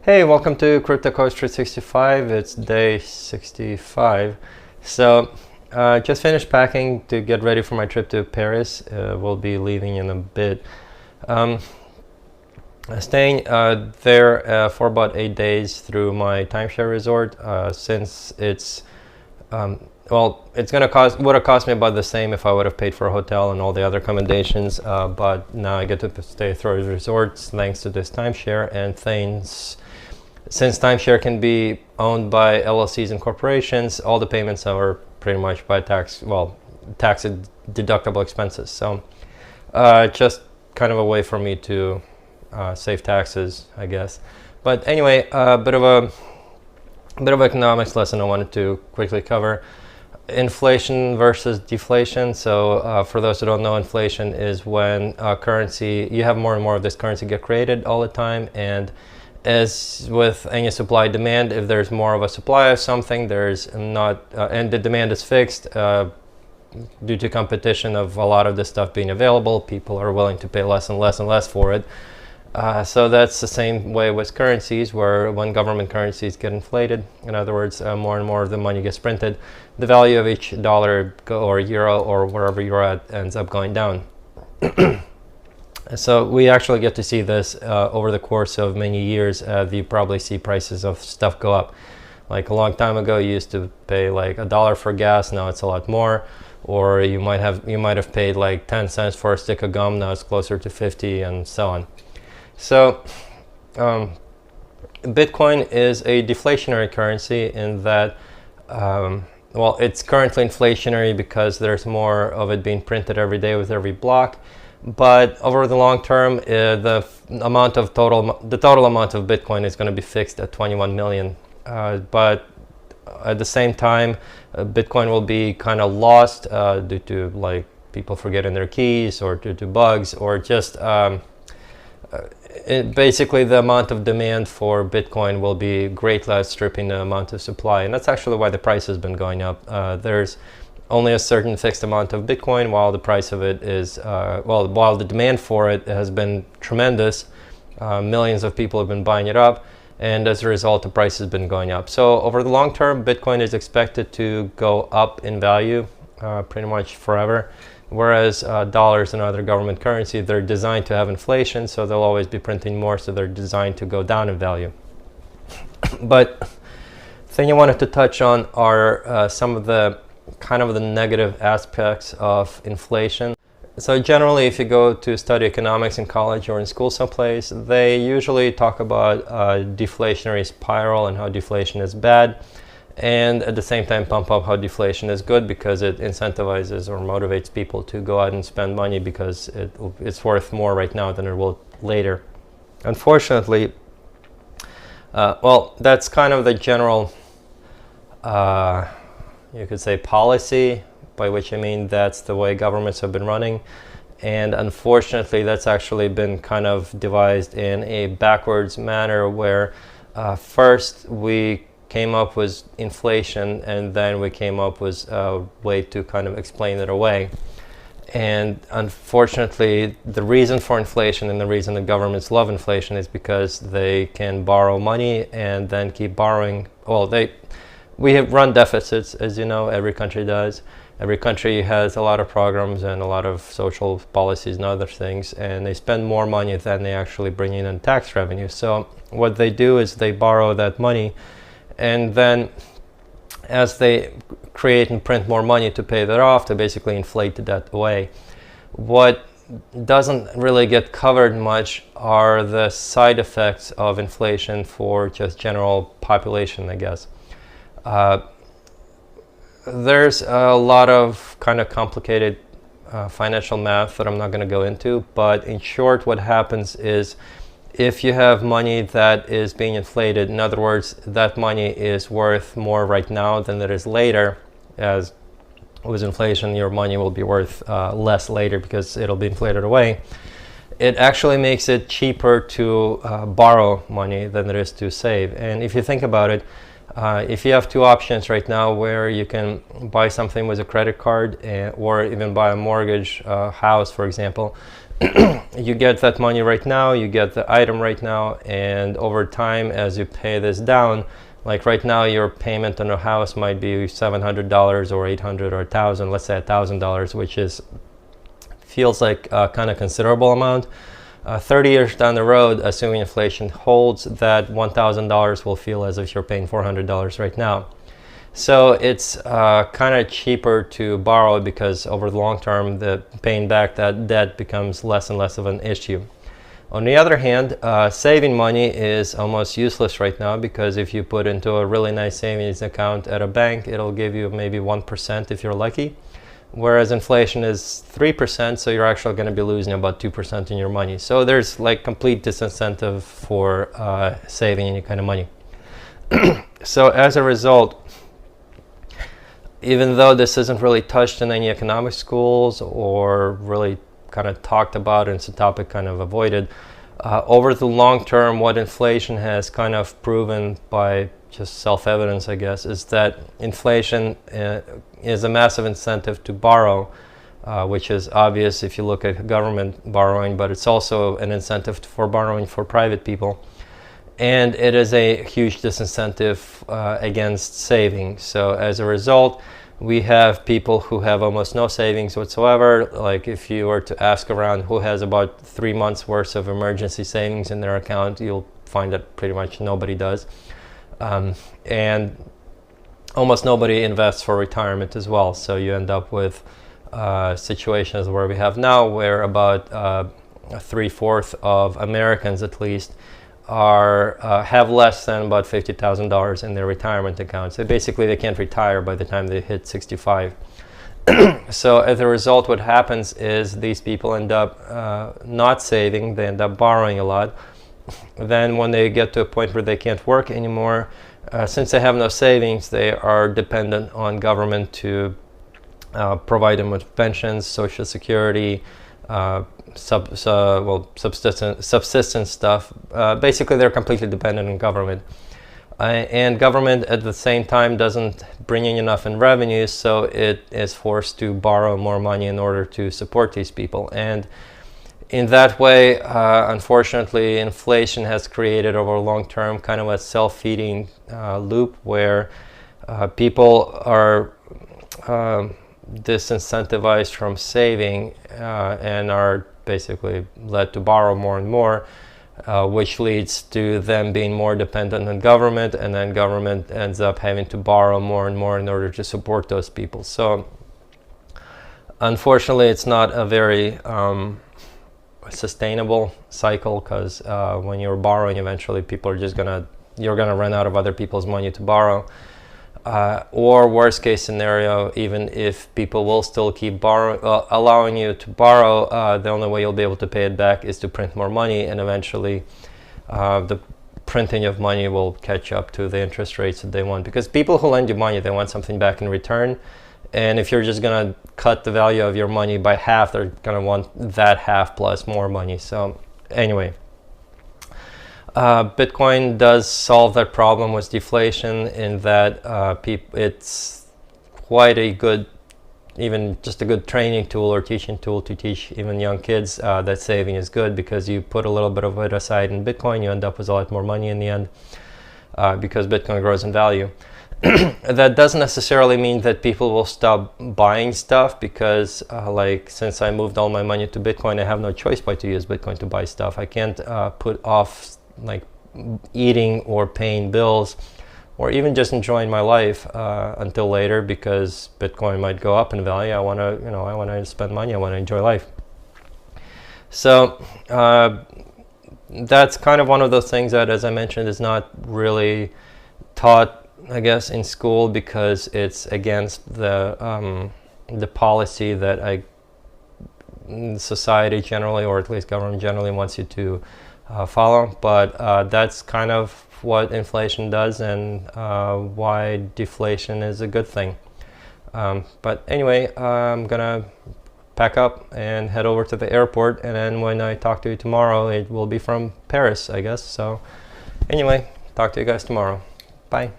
Hey, welcome to CryptoCoach365. It's day 65. So, just finished packing to get ready for my trip to Paris. We'll be leaving in a bit. Staying there for about 8 days through my timeshare resort. Since it's it's gonna would have cost me about the same if I would have paid for a hotel and all the other accommodations. But now I get to stay through the resorts thanks to this timeshare and things. Since timeshare can be owned by LLCs and corporations, all the payments are pretty much by tax deductible expenses. So just kind of a way for me to save taxes, I guess. But anyway, a bit of economics lesson I wanted to quickly cover. Inflation versus deflation. So for those who don't know, inflation is when you have more and more of this currency get created all the time, and as with any supply demand, if there's more of a supply of something, there's not, and the demand is fixed due to competition of a lot of this stuff being available, people are willing to pay less and less and less for it. So that's the same way with currencies, where when government currencies get inflated, in other words, more and more of the money gets printed, the value of each dollar or euro or wherever you're at ends up going down. So we actually get to see this over the course of many years. You probably see prices of stuff go up. Like a long time ago, you used to pay like $1 for gas. Now it's a lot more. Or you might have paid like 10 cents for a stick of gum. Now it's closer to 50, and so on. So Bitcoin is a deflationary currency in that, it's currently inflationary because there's more of it being printed every day with every block. But over the long term, the total amount of Bitcoin is going to be fixed at 21 million. But at the same time, Bitcoin will be kind of lost due to like people forgetting their keys, or due to bugs, or just basically the amount of demand for Bitcoin will be greatly outstripping the amount of supply, and that's actually why the price has been going up. There's only a certain fixed amount of Bitcoin, while the price of it is, while the demand for it has been tremendous. Millions of people have been buying it up, and as a result, the price has been going up. So over the long term, Bitcoin is expected to go up in value pretty much forever, whereas dollars and other government currency, they're designed to have inflation, so they'll always be printing more, so they're designed to go down in value. But the thing I wanted to touch on are some of the kind of the negative aspects of inflation. So generally, if you go to study economics in college or in school someplace, they usually talk about deflationary spiral and how deflation is bad, and at the same time pump up how deflation is good because it incentivizes or motivates people to go out and spend money because it's worth more right now than it will later. Unfortunately, that's kind of the general you could say policy, by which I mean that's the way governments have been running. And unfortunately, that's actually been kind of devised in a backwards manner, where first we came up with inflation, and then we came up with a way to kind of explain it away. And unfortunately, the reason for inflation and the reason the governments love inflation is because they can borrow money and then keep borrowing. We have run deficits, as you know, every country does. Every country has a lot of programs and a lot of social policies and other things, and they spend more money than they actually bring in tax revenue. So what they do is they borrow that money, and then as they create and print more money to pay that off, to basically inflate that away. What doesn't really get covered much are the side effects of inflation for just general population, I guess. There's a lot of kind of complicated financial math that I'm not going to go into, but in short, what happens is if you have money that is being inflated, in other words, that money is worth more right now than it is later, as with inflation, your money will be worth less later because it'll be inflated away. It actually makes it cheaper to borrow money than it is to save. And if you think about it, if you have two options right now where you can buy something with a credit card or even buy a mortgage house, for example, You get that money right now, you get the item right now, and over time, as you pay this down, like right now, your payment on a house might be $700 or $800 or $1,000, let's say $1,000, which is feels like a kind of considerable amount. 30 years down the road, assuming inflation holds, that $1,000 will feel as if you're paying $400 right now. So it's kind of cheaper to borrow because over the long term, the paying back that debt becomes less and less of an issue. On the other hand, saving money is almost useless right now, because if you put into a really nice savings account at a bank, it'll give you maybe 1% if you're lucky. Whereas inflation is 3%, so you're actually going to be losing about 2% in your money. So there's like complete disincentive for saving any kind of money. So as a result, even though this isn't really touched in any economic schools or really kind of talked about, and it's a topic kind of avoided, over the long term, what inflation has kind of proven by just self-evidence, I guess, is that inflation is a massive incentive to borrow, which is obvious if you look at government borrowing, but it's also an incentive for borrowing for private people. And it is a huge disincentive against saving. So as a result, we have people who have almost no savings whatsoever. Like if you were to ask around who has about 3 months worth of emergency savings in their account, you'll find that pretty much nobody does. And almost nobody invests for retirement as well. So you end up with situations where we have now, where about 3/4 of Americans at least have less than about $50,000 in their retirement accounts. So basically they can't retire by the time they hit 65. So as a result, what happens is these people end up not saving, they end up borrowing a lot. Then when they get to a point where they can't work anymore, since they have no savings, they are dependent on government to provide them with pensions, Social Security, subsistence stuff. Basically, they're completely dependent on government. And government at the same time doesn't bring in enough in revenues, so it is forced to borrow more money in order to support these people. And in that way, unfortunately, inflation has created over long term kind of a self-feeding loop where people are disincentivized from saving and are basically led to borrow more and more, which leads to them being more dependent on government, and then government ends up having to borrow more and more in order to support those people. So unfortunately, it's not a very sustainable cycle, because when you're borrowing, eventually people are just you're gonna run out of other people's money to borrow. Or worst case scenario, even if people will still keep allowing you to borrow, the only way you'll be able to pay it back is to print more money, and eventually the printing of money will catch up to the interest rates that they want. Because people who lend you money, they want something back in return. And if you're just going to cut the value of your money by half, they're going to want that half plus more money. So anyway, Bitcoin does solve that problem with deflation, in that it's quite a good, even just a good training tool or teaching tool to teach even young kids that saving is good, because you put a little bit of it aside in Bitcoin, you end up with a lot more money in the end, because Bitcoin grows in value. That doesn't necessarily mean that people will stop buying stuff, because like since I moved all my money to Bitcoin, I have no choice but to use Bitcoin to buy stuff. I can't put off like eating or paying bills or even just enjoying my life until later, because Bitcoin might go up in value. I want to spend money. I want to enjoy life. So that's kind of one of those things that, as I mentioned, is not really taught, I guess, in school, because it's against the policy that society generally, or at least government generally, wants you to follow. But that's kind of what inflation does, and why deflation is a good thing. But anyway, I'm gonna pack up and head over to the airport, and then when I talk to you tomorrow, it will be from Paris, I guess. So anyway, talk to you guys tomorrow. Bye.